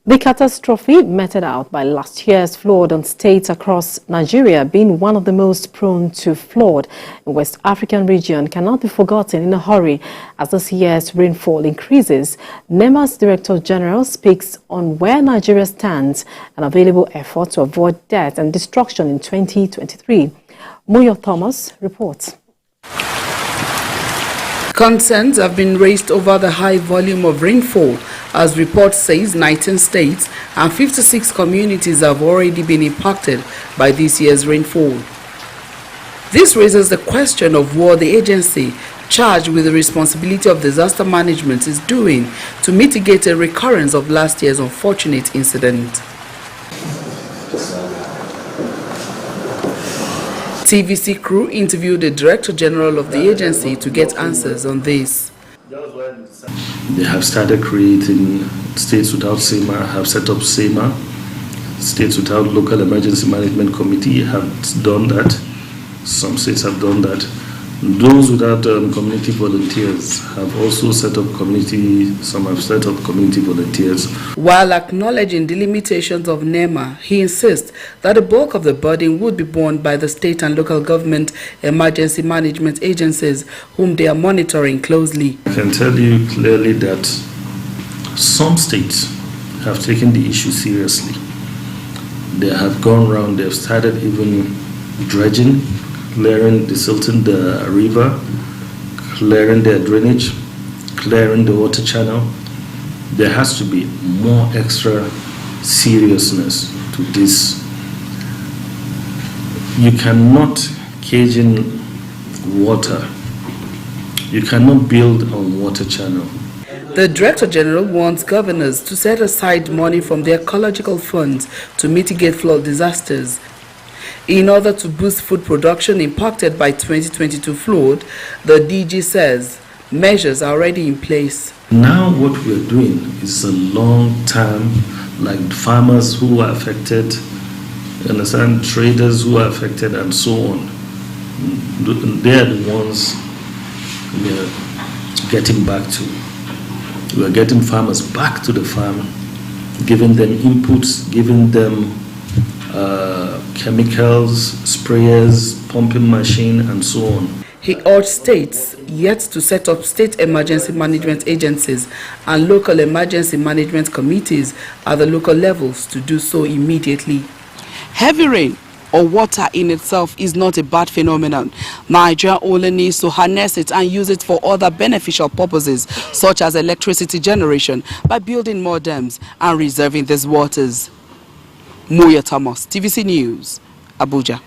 The catastrophe meted out by last year's flood on states across Nigeria, being one of the most prone to flood in West African region, cannot be forgotten in a hurry as this year's rainfall increases. NEMA'S Director General speaks on where Nigeria stands and available efforts to avoid death and destruction in 2023. Moyo Thomas reports. Concerns have been raised over the high volume of rainfall, as report says 19 states and 56 communities have already been impacted by this year's rainfall. This raises the question of what the agency charged with the responsibility of disaster management is doing to mitigate a recurrence of last year's unfortunate incident. TVC crew interviewed the Director General of the agency to get answers on this. They have started creating states without SEMA, have set up SEMA. States without local emergency management committee have done that. Some states have done that. Those without community volunteers have also set up some have set up community volunteers. While acknowledging the limitations of NEMA, he insists that the bulk of the burden would be borne by the state and local government emergency management agencies, whom they are monitoring closely. I can tell you clearly that some states have taken the issue seriously. They have gone around, they have started even dredging, clearing, desilting the river, clearing their drainage, clearing the water channel. There has to be more extra seriousness to this. You cannot cage in water. You cannot build on water channel. The Director General wants governors to set aside money from their ecological funds to mitigate flood disasters. In order to boost food production impacted by 2022 flood, the DG says measures are already in place. Now what we're doing is a long term, like farmers who are affected, understand, traders who are affected and so on. They're the ones we're getting back to. We're getting farmers back to the farm, giving them inputs, giving them chemicals, sprayers, pumping machine, and so on. He urged states yet to set up state emergency management agencies and local emergency management committees at the local levels to do so immediately. Heavy rain or water in itself is not a bad phenomenon. Nigeria only needs to harness it and use it for other beneficial purposes, such as electricity generation, by building more dams and reserving these waters. Moyo Thomas, TVC News, Abuja.